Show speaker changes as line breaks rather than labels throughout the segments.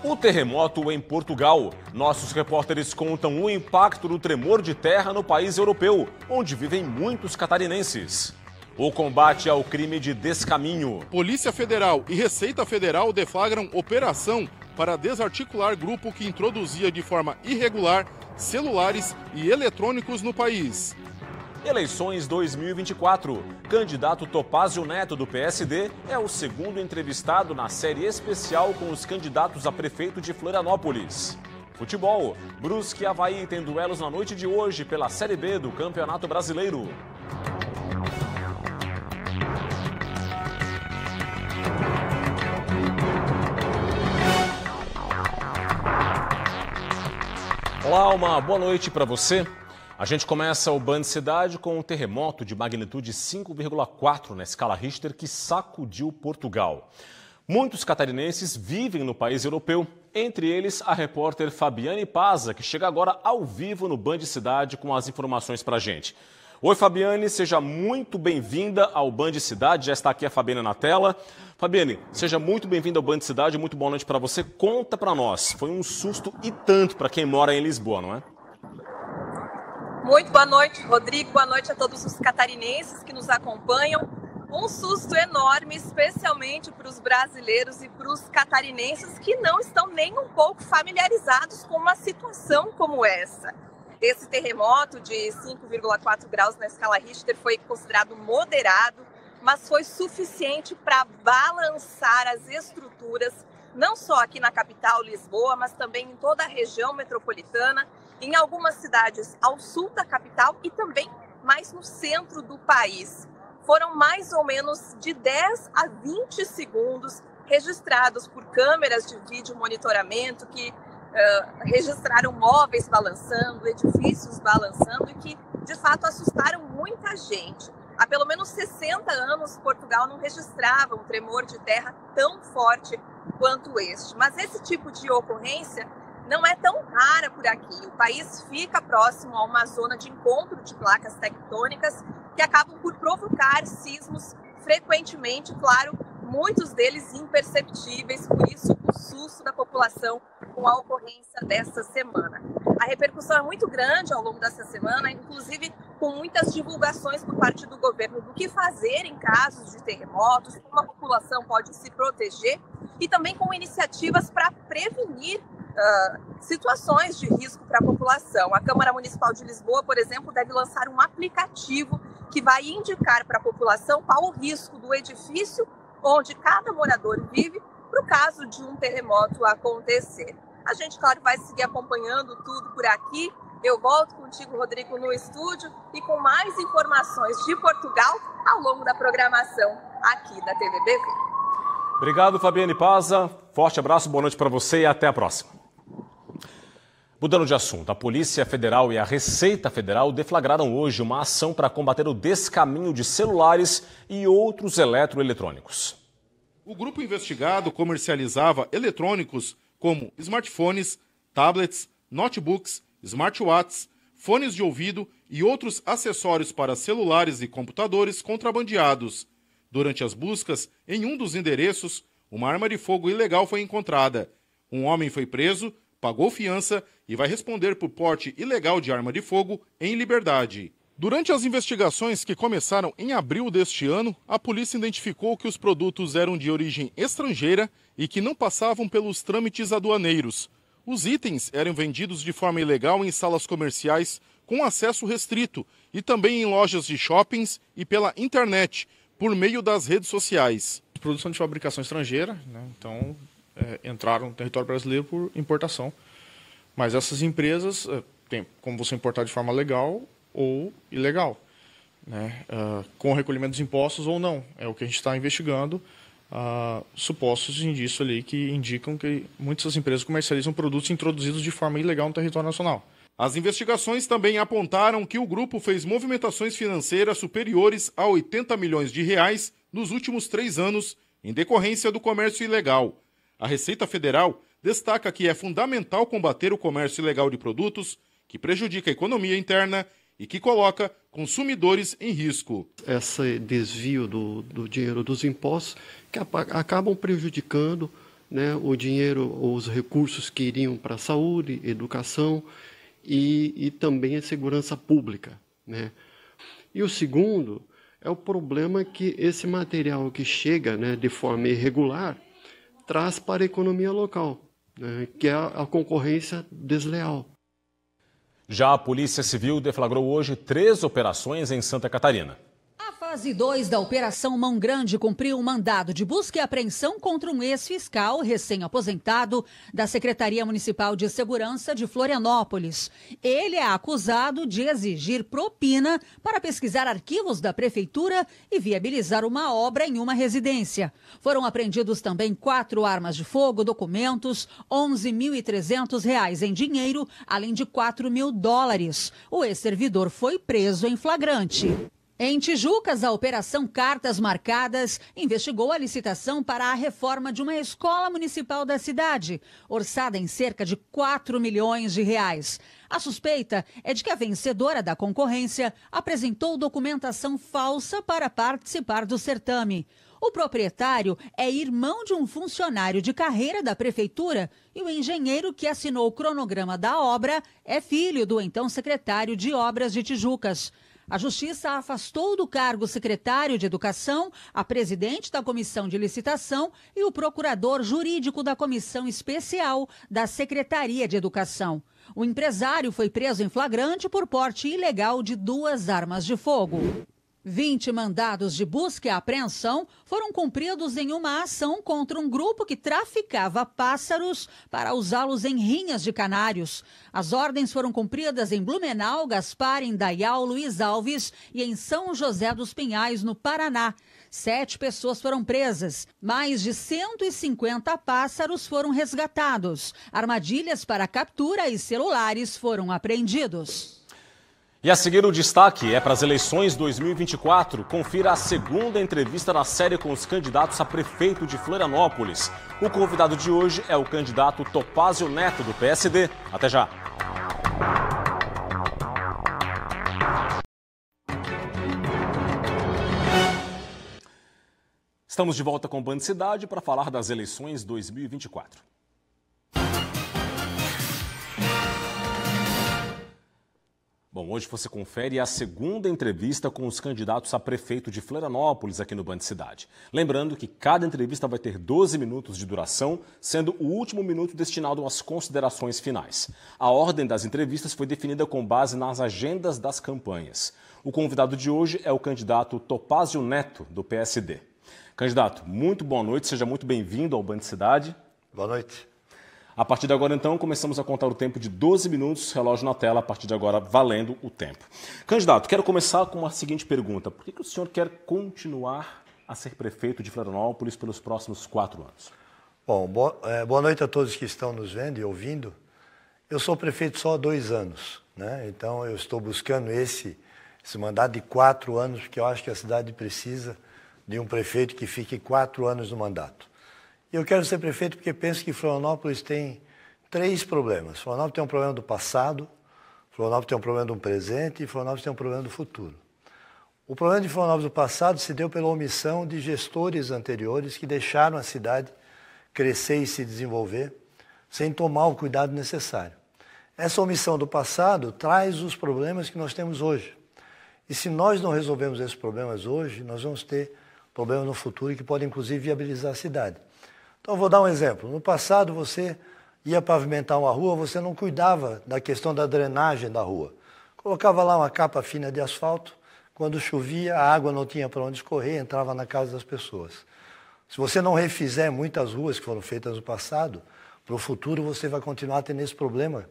O terremoto em Portugal. Nossos repórteres contam o impacto do tremor de terra no país europeu, onde vivem muitos catarinenses. O combate ao crime de descaminho.
Polícia Federal e Receita Federal deflagram operação para desarticular grupo que introduzia de forma irregular celulares e eletrônicos no país.
Eleições 2024. Candidato Topázio Neto, do PSD, é o segundo entrevistado na série especial com os candidatos a prefeito de Florianópolis. Futebol. Brusque e Avaí têm duelos na noite de hoje pela Série B do Campeonato Brasileiro. Olá, uma boa noite para você. A gente começa o Band Cidade com um terremoto de magnitude 5,4 na escala Richter que sacudiu Portugal. Muitos catarinenses vivem no país europeu, entre eles a repórter Fabiane Paza, que chega agora ao vivo no Band Cidade com as informações para a gente. Oi, Fabiane, seja muito bem-vinda ao Band Cidade, já está aqui a Fabiane na tela. Fabiane, seja muito bem-vinda ao Band Cidade, muito boa noite para você. Conta para nós, foi um susto e tanto para quem mora em Lisboa, não é?
Muito boa noite, Rodrigo. Boa noite a todos os catarinenses que nos acompanham. Um susto enorme, especialmente para os brasileiros e para os catarinenses que não estão nem um pouco familiarizados com uma situação como essa. Esse terremoto de 5,4 graus na escala Richter foi considerado moderado, mas foi suficiente para balançar as estruturas, não só aqui na capital, Lisboa, mas também em toda a região metropolitana, em algumas cidades ao sul da capital e também mais no centro do país. Foram mais ou menos de 10 a 20 segundos registrados por câmeras de vídeo monitoramento que registraram móveis balançando, edifícios balançando e que, de fato, assustaram muita gente. Há pelo menos 60 anos, Portugal não registrava um tremor de terra tão forte quanto este. Mas esse tipo de ocorrência não é tão rara por aqui. O país fica próximo a uma zona de encontro de placas tectônicas que acabam por provocar sismos frequentemente, claro, muitos deles imperceptíveis, por isso o susto da população com a ocorrência desta semana. A repercussão é muito grande ao longo dessa semana, inclusive com muitas divulgações por parte do governo do que fazer em casos de terremotos, como a população pode se proteger e também com iniciativas para prevenir situações de risco para a população. A Câmara Municipal de Lisboa, por exemplo, deve lançar um aplicativo que vai indicar para a população qual o risco do edifício onde cada morador vive para o caso de um terremoto acontecer. A gente, claro, vai seguir acompanhando tudo por aqui. Eu volto contigo, Rodrigo, no estúdio e com mais informações de Portugal ao longo da programação aqui da TVBV.
Obrigado, Fabiane Paza. Forte abraço, boa noite para você e até a próxima. Mudando de assunto, a Polícia Federal e a Receita Federal deflagraram hoje uma ação para combater o descaminho de celulares e outros eletroeletrônicos.
O grupo investigado comercializava eletrônicos como smartphones, tablets, notebooks, smartwatches, fones de ouvido e outros acessórios para celulares e computadores contrabandeados. Durante as buscas, em um dos endereços, uma arma de fogo ilegal foi encontrada. Um homem foi preso, pagou fiança e vai responder por porte ilegal de arma de fogo em liberdade. Durante as investigações que começaram em abril deste ano, a polícia identificou que os produtos eram de origem estrangeira e que não passavam pelos trâmites aduaneiros. Os itens eram vendidos de forma ilegal em salas comerciais com acesso restrito e também em lojas de shoppings e pela internet, por meio das redes sociais.
Os produtos são de fabricação estrangeira, né? Então entraram no território brasileiro por importação. Mas essas empresas têm como você importar de forma legal ou ilegal, né? Com recolhimento dos impostos ou não. É o que a gente está investigando, supostos indícios ali que indicam que muitas das empresas comercializam produtos introduzidos de forma ilegal no território nacional.
As investigações também apontaram que o grupo fez movimentações financeiras superiores a 80 milhões de reais nos últimos 3 anos, em decorrência do comércio ilegal. A Receita Federal destaca que é fundamental combater o comércio ilegal de produtos que prejudica a economia interna e que coloca consumidores em risco.
Esse desvio do dinheiro dos impostos que acabam prejudicando né, o dinheiro, os recursos que iriam para a saúde, educação e também a segurança pública, né? E o segundo é o problema que esse material que chega, né, de forma irregular traz para a economia local, né, que é a concorrência desleal.
Já a Polícia Civil deflagrou hoje 3 operações em Santa Catarina.
A fase 2 da Operação Mão Grande cumpriu um mandado de busca e apreensão contra um ex-fiscal recém-aposentado da Secretaria Municipal de Segurança de Florianópolis. Ele é acusado de exigir propina para pesquisar arquivos da Prefeitura e viabilizar uma obra em uma residência. Foram apreendidos também 4 armas de fogo, documentos, R$11.300 em dinheiro, além de $4.000. O ex-servidor foi preso em flagrante. Em Tijucas, a Operação Cartas Marcadas investigou a licitação para a reforma de uma escola municipal da cidade, orçada em cerca de R$4 milhões. A suspeita é de que a vencedora da concorrência apresentou documentação falsa para participar do certame. O proprietário é irmão de um funcionário de carreira da prefeitura e o engenheiro que assinou o cronograma da obra é filho do então secretário de Obras de Tijucas. A Justiça afastou do cargo secretário de Educação, a presidente da Comissão de Licitação e o procurador jurídico da Comissão Especial da Secretaria de Educação. O empresário foi preso em flagrante por porte ilegal de 2 armas de fogo. 20 mandados de busca e apreensão foram cumpridos em uma ação contra um grupo que traficava pássaros para usá-los em rinhas de canários. As ordens foram cumpridas em Blumenau, Gaspar, Indaial, Luiz Alves e em São José dos Pinhais, no Paraná. 7 pessoas foram presas. Mais de 150 pássaros foram resgatados. Armadilhas para captura e celulares foram apreendidos.
E a seguir o destaque é para as eleições 2024. Confira a segunda entrevista da série com os candidatos a prefeito de Florianópolis. O convidado de hoje é o candidato Topázio Neto, do PSD. Até já! Estamos de volta com o Band Cidade para falar das eleições 2024. Bom, hoje você confere a segunda entrevista com os candidatos a prefeito de Florianópolis aqui no Band Cidade. Lembrando que cada entrevista vai ter 12 minutos de duração, sendo o último minuto destinado às considerações finais. A ordem das entrevistas foi definida com base nas agendas das campanhas. O convidado de hoje é o candidato Topázio Neto, do PSD. Candidato, muito boa noite, seja muito bem-vindo ao Band Cidade.
Boa noite.
A partir de agora, então, começamos a contar o tempo de 12 minutos, relógio na tela, a partir de agora, valendo o tempo. Candidato, quero começar com a seguinte pergunta. Por que o senhor quer continuar a ser prefeito de Florianópolis pelos próximos 4 anos?
Bom, boa noite a todos que estão nos vendo e ouvindo. Eu sou prefeito só há 2 anos, né? Então eu estou buscando esse mandato de 4 anos, porque eu acho que a cidade precisa de um prefeito que fique 4 anos no mandato. E eu quero ser prefeito porque penso que Florianópolis tem 3 problemas. Florianópolis tem um problema do passado, Florianópolis tem um problema do presente e Florianópolis tem um problema do futuro. O problema de Florianópolis do passado se deu pela omissão de gestores anteriores que deixaram a cidade crescer e se desenvolver sem tomar o cuidado necessário. Essa omissão do passado traz os problemas que nós temos hoje. E se nós não resolvermos esses problemas hoje, nós vamos ter problemas no futuro que podem, inclusive, viabilizar a cidade. Então, eu vou dar um exemplo. No passado, você ia pavimentar uma rua, você não cuidava da questão da drenagem da rua. Colocava lá uma capa fina de asfalto, quando chovia, a água não tinha para onde escorrer, entrava na casa das pessoas. Se você não refizer muitas ruas que foram feitas no passado, para o futuro você vai continuar tendo esse problema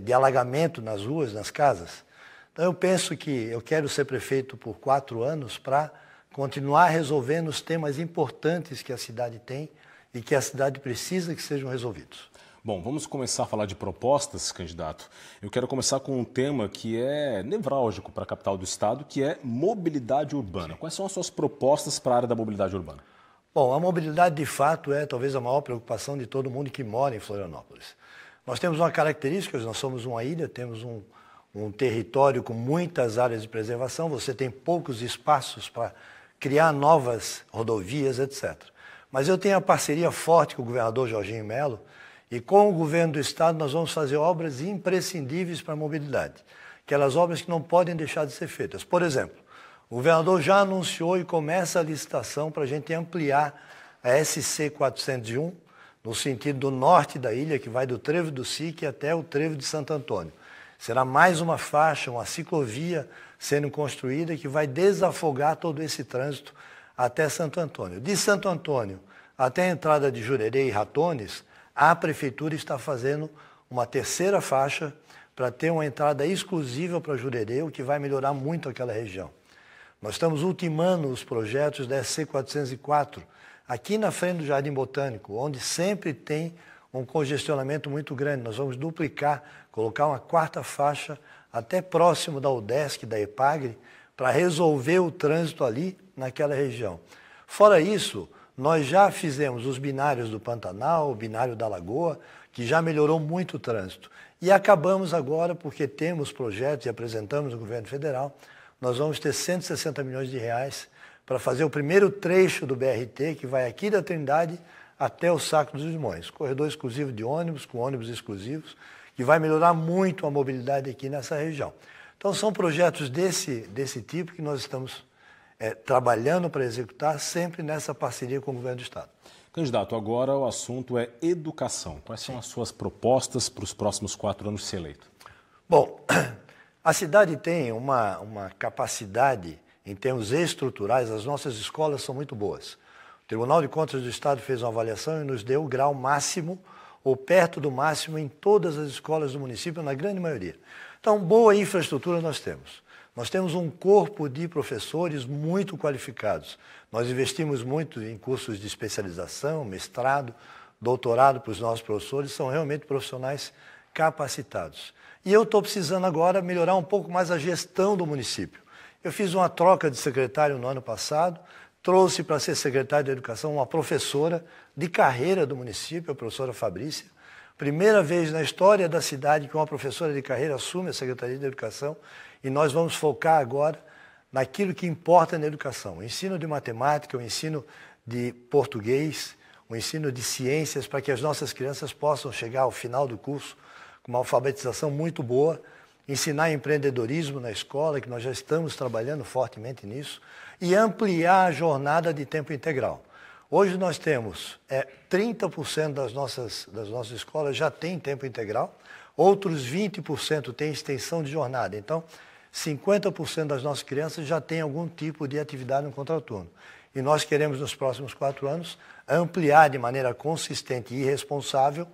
de alagamento nas ruas, nas casas. Então, eu penso que eu quero ser prefeito por 4 anos para continuar resolvendo os temas importantes que a cidade tem e que a cidade precisa que sejam resolvidos.
Bom, vamos começar a falar de propostas, candidato. Eu quero começar com um tema que é nevrálgico para a capital do estado, que é mobilidade urbana. Quais são as suas propostas para a área da mobilidade urbana?
Bom, a mobilidade de fato é talvez a maior preocupação de todo mundo que mora em Florianópolis. Nós temos uma característica, nós somos uma ilha, temos um território com muitas áreas de preservação, você tem poucos espaços para criar novas rodovias, etc. Mas eu tenho a parceria forte com o governador Jorginho Melo e com o governo do estado nós vamos fazer obras imprescindíveis para a mobilidade. Aquelas obras que não podem deixar de ser feitas. Por exemplo, o governador já anunciou e começa a licitação para a gente ampliar a SC 401 no sentido do norte da ilha, que vai do Trevo do Sique até o Trevo de Santo Antônio. Será mais uma faixa, uma ciclovia sendo construída que vai desafogar todo esse trânsito até Santo Antônio. De Santo Antônio até a entrada de Jurerê e Ratones, a prefeitura está fazendo uma terceira faixa para ter uma entrada exclusiva para Jurerê, o que vai melhorar muito aquela região. Nós estamos ultimando os projetos da SC 404, aqui na frente do Jardim Botânico, onde sempre tem um congestionamento muito grande. Nós vamos duplicar, colocar uma quarta faixa até próximo da UDESC, da EPAGRE, para resolver o trânsito ali naquela região. Fora isso, nós já fizemos os binários do Pantanal, o binário da Lagoa, que já melhorou muito o trânsito. E acabamos agora, porque temos projetos e apresentamos no governo federal, nós vamos ter 160 milhões de reais para fazer o primeiro trecho do BRT, que vai aqui da Trindade até o Saco dos Limões. Corredor exclusivo de ônibus, com ônibus exclusivos, que vai melhorar muito a mobilidade aqui nessa região. Então, são projetos desse tipo que nós estamos trabalhando para executar, sempre nessa parceria com o governo do estado.
Candidato, agora o assunto é educação. Quais são as suas propostas para os próximos 4 anos de ser eleito?
Bom, a cidade tem uma capacidade, em termos estruturais, as nossas escolas são muito boas. O Tribunal de Contas do Estado fez uma avaliação e nos deu o grau máximo, ou perto do máximo, em todas as escolas do município, na grande maioria. Então, boa infraestrutura nós temos. Nós temos um corpo de professores muito qualificados. Nós investimos muito em cursos de especialização, mestrado, doutorado para os nossos professores, são realmente profissionais capacitados. E eu estou precisando agora melhorar um pouco mais a gestão do município. Eu fiz uma troca de secretário no ano passado, trouxe para ser secretária de Educação uma professora de carreira do município, a professora Fabrícia. Primeira vez na história da cidade que uma professora de carreira assume a Secretaria de Educação e nós vamos focar agora naquilo que importa na educação. O ensino de matemática, o ensino de português, o ensino de ciências, para que as nossas crianças possam chegar ao final do curso com uma alfabetização muito boa, ensinar empreendedorismo na escola, que nós já estamos trabalhando fortemente nisso, e ampliar a jornada de tempo integral. Hoje nós temos 30% das nossas escolas já tem tempo integral, outros 20% têm extensão de jornada. Então, 50% das nossas crianças já têm algum tipo de atividade no contraturno. E nós queremos, nos próximos 4 anos, ampliar de maneira consistente e responsável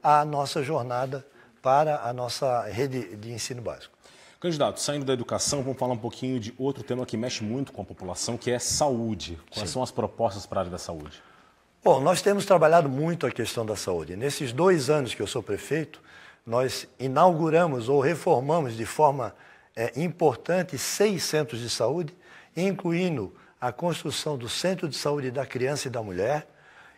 a nossa jornada para a nossa rede de ensino básico.
Candidato, saindo da educação, vamos falar um pouquinho de outro tema que mexe muito com a população, que é saúde. Quais são as propostas para a área da saúde?
Bom, nós temos trabalhado muito a questão da saúde. Nesses 2 anos que eu sou prefeito, nós inauguramos ou reformamos de forma importante 6 centros de saúde, incluindo a construção do Centro de Saúde da Criança e da Mulher,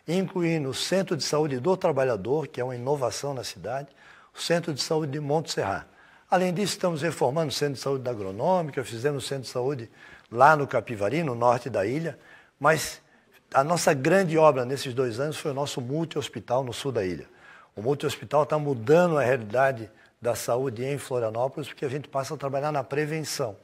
incluindo o Centro de Saúde do Trabalhador, que é uma inovação na cidade, o Centro de Saúde de Monte Serrat. Além disso, estamos reformando o Centro de Saúde da Agronômica, fizemos o Centro de Saúde lá no Capivari, no norte da ilha, mas a nossa grande obra nesses 2 anos foi o nosso multi-hospital no sul da ilha. O multi-hospital está mudando a realidade da saúde em Florianópolis, porque a gente passa a trabalhar na prevenção.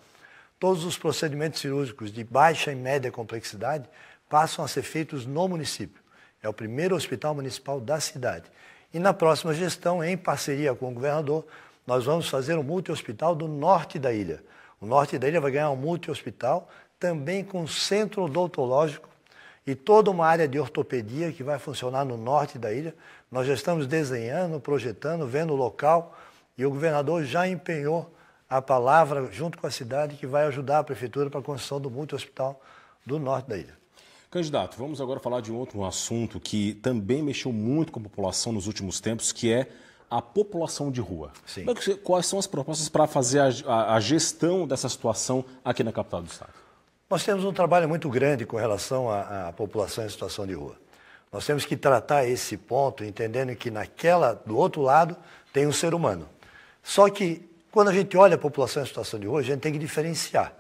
Todos os procedimentos cirúrgicos de baixa e média complexidade passam a ser feitos no município. É o primeiro hospital municipal da cidade. E na próxima gestão, em parceria com o governador, nós vamos fazer um multi-hospital do norte da ilha. O norte da ilha vai ganhar um multi-hospital, também com centro odontológico e toda uma área de ortopedia que vai funcionar no norte da ilha. Nós já estamos desenhando, projetando, vendo o local e o governador já empenhou a palavra junto com a cidade que vai ajudar a prefeitura para a construção do multi-hospital do norte da ilha.
Candidato, vamos agora falar de um outro assunto que também mexeu muito com a população nos últimos tempos, que é a população de rua.
Sim.
Quais são as propostas para fazer a gestão dessa situação aqui na capital do estado?
Nós temos um trabalho muito grande com relação à população em situação de rua. Nós temos que tratar esse ponto entendendo que do outro lado tem um ser humano. Só que quando a gente olha a população em situação de rua, a gente tem que diferenciar.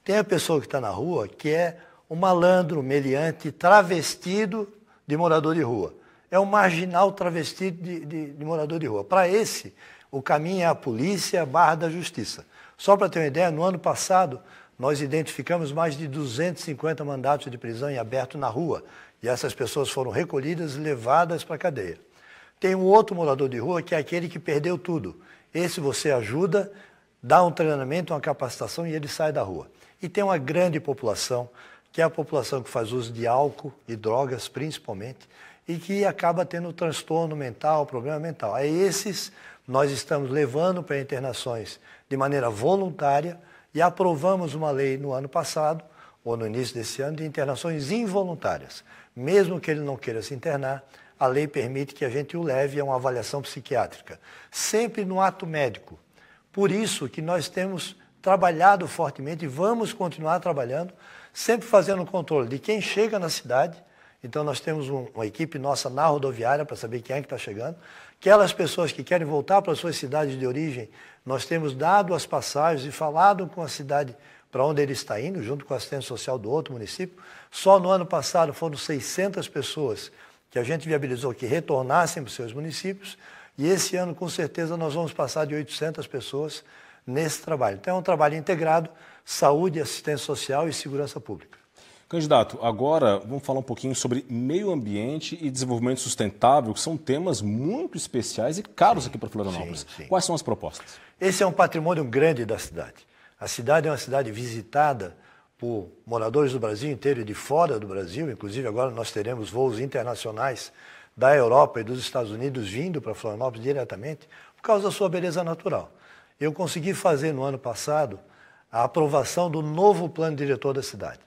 Tem a pessoa que está na rua que é um malandro, um meliante, travestido de morador de rua. É um marginal travestido de morador de rua. Para esse, o caminho é a polícia / da justiça. Só para ter uma ideia, no ano passado, nós identificamos mais de 250 mandatos de prisão em aberto na rua. E essas pessoas foram recolhidas e levadas para a cadeia. Tem um outro morador de rua que é aquele que perdeu tudo. Esse você ajuda, dá um treinamento, uma capacitação e ele sai da rua. E tem uma grande população, que é a população que faz uso de álcool e drogas principalmente, e que acaba tendo transtorno mental, problema mental. A esses nós estamos levando para internações de maneira voluntária e aprovamos uma lei no ano passado, ou no início desse ano, de internações involuntárias. Mesmo que ele não queira se internar, a lei permite que a gente o leve a uma avaliação psiquiátrica, sempre no ato médico. Por isso que nós temos trabalhado fortemente e vamos continuar trabalhando, sempre fazendo um controle de quem chega na cidade. Então nós temos uma equipe nossa na rodoviária para saber quem é que está chegando. Aquelas pessoas que querem voltar para as suas cidades de origem, nós temos dado as passagens e falado com a cidade para onde ele está indo, junto com a assistência social do outro município. Só no ano passado foram 600 pessoas que a gente viabilizou que retornassem para os seus municípios, e esse ano, com certeza, nós vamos passar de 800 pessoas nesse trabalho. Então, é um trabalho integrado, saúde, assistência social e segurança pública.
Candidato, agora vamos falar um pouquinho sobre meio ambiente e desenvolvimento sustentável, que são temas muito especiais e caros aqui para Florianópolis.
Sim.
Quais são as propostas?
Esse é um patrimônio grande da cidade. A cidade é uma cidade visitada por moradores do Brasil inteiro e de fora do Brasil. Inclusive, agora nós teremos voos internacionais da Europa e dos Estados Unidos vindo para Florianópolis diretamente por causa da sua beleza natural. Eu consegui fazer no ano passado a aprovação do novo plano diretor da cidade.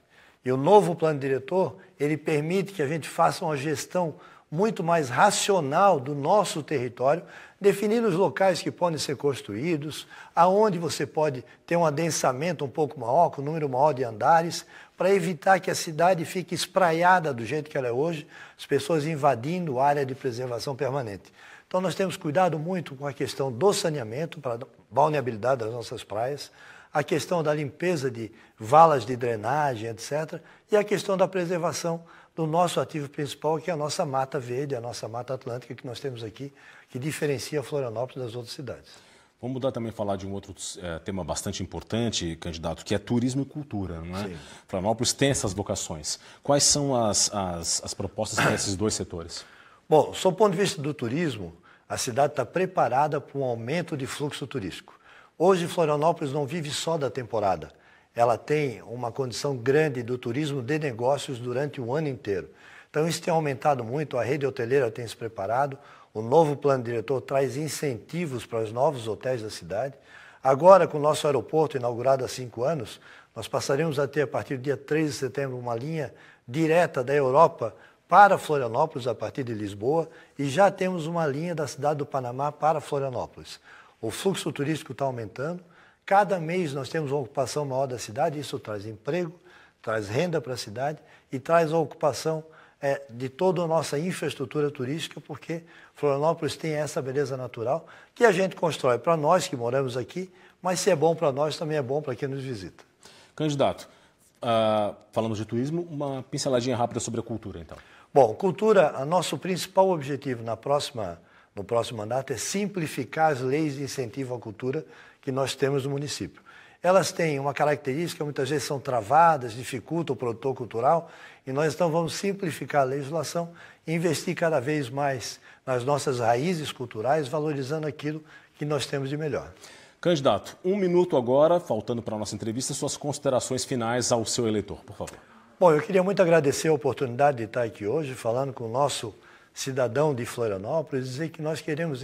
E o novo plano diretor, ele permite que a gente faça uma gestão muito mais racional do nosso território, definindo os locais que podem ser construídos, aonde você pode ter um adensamento um pouco maior, com um número maior de andares, para evitar que a cidade fique espraiada do jeito que ela é hoje, as pessoas invadindo a área de preservação permanente. Então nós temos cuidado muito com a questão do saneamento, para a balneabilidade das nossas praias, a questão da limpeza de valas de drenagem, etc., e a questão da preservação do nosso ativo principal, que é a nossa mata verde, a nossa mata atlântica que nós temos aqui, que diferencia Florianópolis das outras cidades.
Vamos mudar também, falar de um outro tema bastante importante, candidato, que é turismo e cultura, não é?
Sim.
Florianópolis tem essas vocações. Quais são as propostas para esses dois setores?
Bom, sob o ponto de vista do turismo, a cidade está preparada para um aumento de fluxo turístico. Hoje, Florianópolis não vive só da temporada. Ela tem uma condição grande do turismo de negócios durante o ano inteiro. Então, isso tem aumentado muito, a rede hoteleira tem se preparado, o novo plano diretor traz incentivos para os novos hotéis da cidade. Agora, com o nosso aeroporto inaugurado há 5 anos, nós passaremos a ter, a partir do dia 3 de setembro, uma linha direta da Europa para Florianópolis, a partir de Lisboa, e já temos uma linha da cidade do Panamá para Florianópolis. O fluxo turístico está aumentando. Cada mês nós temos uma ocupação maior da cidade, isso traz emprego, traz renda para a cidade e traz a ocupação de toda a nossa infraestrutura turística, porque Florianópolis tem essa beleza natural que a gente constrói para nós que moramos aqui, mas se é bom para nós, também é bom para quem nos visita.
Candidato, falamos de turismo, uma pinceladinha rápida sobre a cultura, então.
Bom, cultura, o nosso principal objetivo no próximo mandato é simplificar as leis de incentivo à cultura que nós temos no município. Elas têm uma característica, muitas vezes são travadas, dificultam o produtor cultural, e nós então vamos simplificar a legislação e investir cada vez mais nas nossas raízes culturais, valorizando aquilo que nós temos de melhor.
Candidato, 1 minuto agora, faltando para a nossa entrevista, suas considerações finais ao seu eleitor, por favor.
Bom, eu queria muito agradecer a oportunidade de estar aqui hoje, falando com o nosso cidadão de Florianópolis, dizer que nós queremos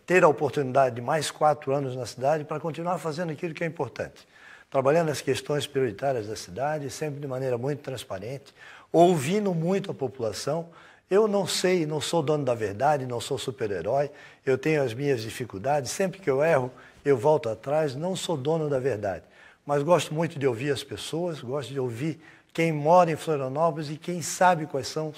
ter a oportunidade de mais 4 anos na cidade para continuar fazendo aquilo que é importante. Trabalhando as questões prioritárias da cidade, sempre de maneira muito transparente, ouvindo muito a população. Eu não sou dono da verdade, não sou super-herói, eu tenho as minhas dificuldades, sempre que eu erro, eu volto atrás, não sou dono da verdade. Mas gosto muito de ouvir as pessoas, gosto de ouvir quem mora em Florianópolis e quem sabe quais são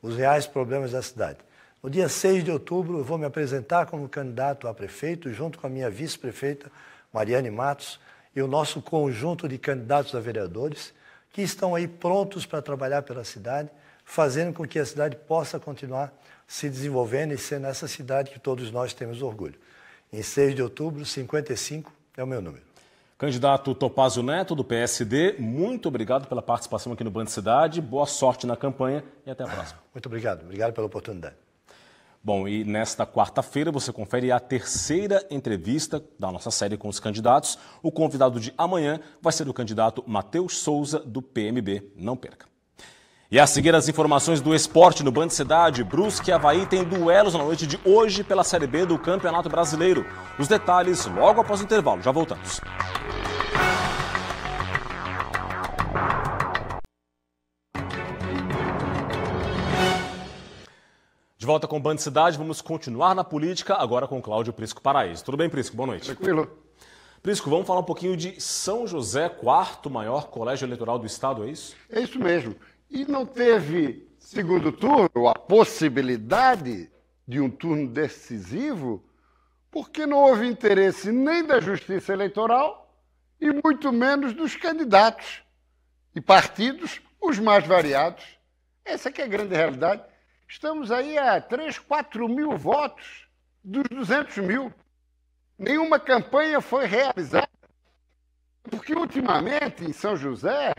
os reais problemas da cidade. No dia 6 de outubro, eu vou me apresentar como candidato a prefeito, junto com a minha vice-prefeita, Mariane Matos, e o nosso conjunto de candidatos a vereadores, que estão aí prontos para trabalhar pela cidade, fazendo com que a cidade possa continuar se desenvolvendo e sendo essa cidade que todos nós temos orgulho. Em 6 de outubro, 55 é o meu número.
Candidato Topázio Neto, do PSD, muito obrigado pela participação aqui no Band Cidade, boa sorte na campanha e até a próxima.
Muito obrigado, obrigado pela oportunidade.
Bom, e nesta quarta-feira você confere a terceira entrevista da nossa série com os candidatos. O convidado de amanhã vai ser o candidato Matheus Souza, do PMB. Não perca. E a seguir as informações do esporte no Band Cidade, Brusque e Avaí tem duelos na noite de hoje pela Série B do Campeonato Brasileiro. Os detalhes logo após o intervalo. Já voltamos. De volta com o Band Cidade, vamos continuar na política, agora com Cláudio Prisco Paraíso. Tudo bem, Prisco? Boa noite.
Tranquilo.
Prisco, vamos falar um pouquinho de São José, quarto maior colégio eleitoral do estado, é isso?
É isso mesmo. E não teve segundo turno, a possibilidade de um turno decisivo, porque não houve interesse nem da Justiça Eleitoral e muito menos dos candidatos e partidos, os mais variados. Essa que é a grande realidade. Estamos aí a 3, 4 mil votos dos 200 mil. Nenhuma campanha foi realizada. Porque ultimamente, em São José,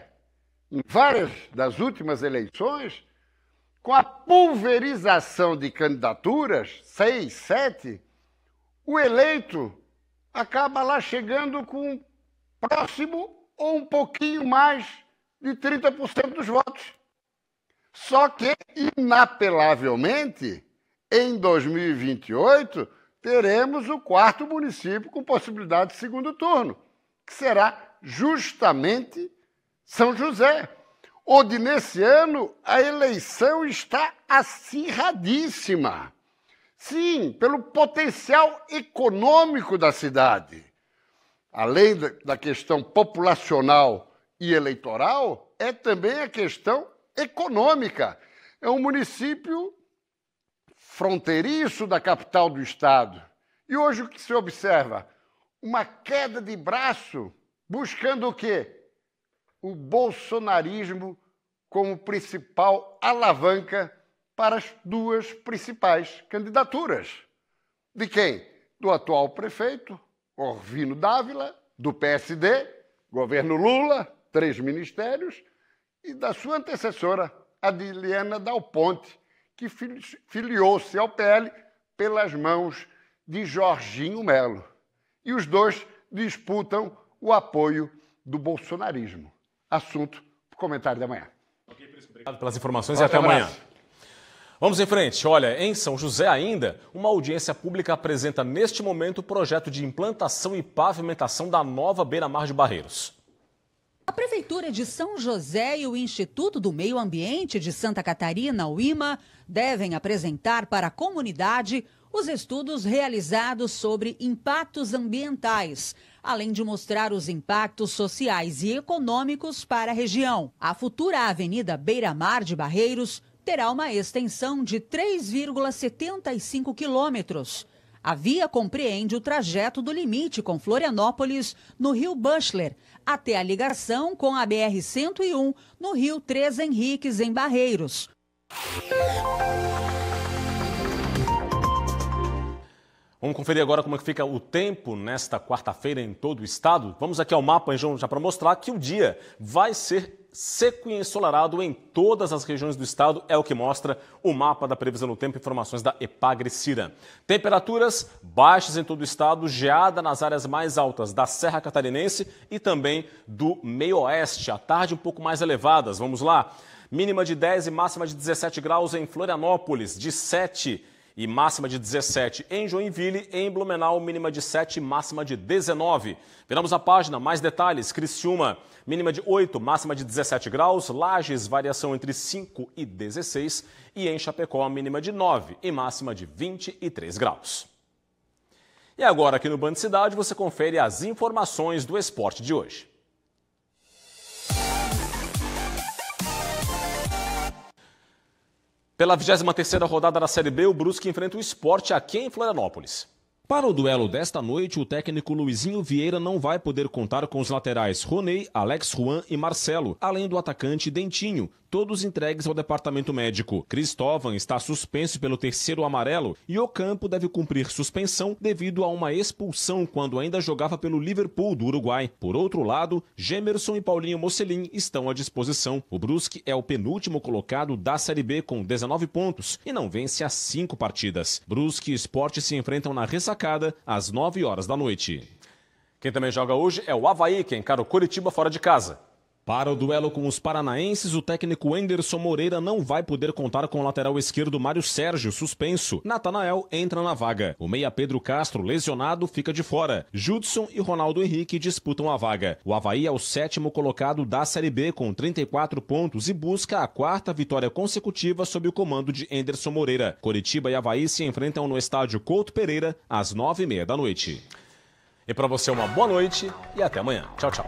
em várias das últimas eleições, com a pulverização de candidaturas, 6, 7, o eleito acaba lá chegando com próximo ou um pouquinho mais de 30% dos votos. Só que, inapelavelmente, em 2028, teremos o quarto município com possibilidade de segundo turno, que será justamente São José, onde, nesse ano, a eleição está acirradíssima. Sim, pelo potencial econômico da cidade. Além da questão populacional e eleitoral, é também a questão econômica. É um município fronteiriço da capital do estado. E hoje o que se observa? Uma queda de braço, buscando o quê? O bolsonarismo como principal alavanca para as duas principais candidaturas. De quem? Do atual prefeito, Orvino Dávila, do PSD, governo Lula, 3 ministérios, e da sua antecessora, Adiliana Dal Ponte, que filiou-se ao PL pelas mãos de Jorginho Melo. E os dois disputam o apoio do bolsonarismo. Assunto para o comentário de amanhã.
Ok, Prisco, obrigado pelas informações e até amanhã. Vamos em frente. Olha, em São José ainda, uma audiência pública apresenta neste momento o projeto de implantação e pavimentação da nova beira-mar de Barreiros.
A Prefeitura de São José e o Instituto do Meio Ambiente de Santa Catarina, o IMA, devem apresentar para a comunidade os estudos realizados sobre impactos ambientais, além de mostrar os impactos sociais e econômicos para a região. A futura Avenida Beira-Mar de Barreiros terá uma extensão de 3,75 quilômetros. A via compreende o trajeto do limite com Florianópolis, no Rio Buchler, até a ligação com a BR-101, no Rio Três Henriques, em Barreiros.
Vamos conferir agora como é que fica o tempo nesta quarta-feira em todo o estado. Vamos aqui ao mapa já para mostrar que o dia vai ser seco e ensolarado em todas as regiões do estado, é o que mostra o mapa da previsão do tempo e informações da Epagre-Cira. Temperaturas baixas em todo o estado, geada nas áreas mais altas da Serra Catarinense e também do meio-oeste. À tarde um pouco mais elevadas, vamos lá. Mínima de 10 e máxima de 17 graus em Florianópolis, de 7 e máxima de 17 em Joinville, em Blumenau, mínima de 7 e máxima de 19. Viramos a página, mais detalhes, Criciúma, mínima de 8, máxima de 17 graus, Lages, variação entre 5 e 16 e em Chapecó, mínima de 9 e máxima de 23 graus. E agora aqui no Band Cidade você confere as informações do esporte de hoje. Pela 23ª rodada da Série B, o Brusque enfrenta o Sport aqui em Florianópolis. Para o duelo desta noite, o técnico Luizinho Vieira não vai poder contar com os laterais Roney, Alex Juan e Marcelo, além do atacante Dentinho. todos entregues ao departamento médico. Cristóvão está suspenso pelo terceiro amarelo e Ocampo deve cumprir suspensão devido a uma expulsão quando ainda jogava pelo Liverpool do Uruguai. Por outro lado, Gemerson e Paulinho Mocelin estão à disposição. O Brusque é o penúltimo colocado da Série B com 19 pontos e não vence há 5 partidas. Brusque e Sport se enfrentam na ressacada às 9 horas da noite.
Quem também joga hoje é o Avaí, que encara o Coritiba fora de casa.
Para o duelo com os paranaenses, o técnico Enderson Moreira não vai poder contar com o lateral esquerdo Mário Sérgio, suspenso. Natanael entra na vaga. O meia Pedro Castro, lesionado, fica de fora. Judson e Ronaldo Henrique disputam a vaga. O Avaí é o 7º colocado da Série B com 34 pontos e busca a 4ª vitória consecutiva sob o comando de Enderson Moreira. Coritiba e Avaí se enfrentam no estádio Couto Pereira às 9h30 da noite.
E para você uma boa noite e até amanhã. Tchau, tchau.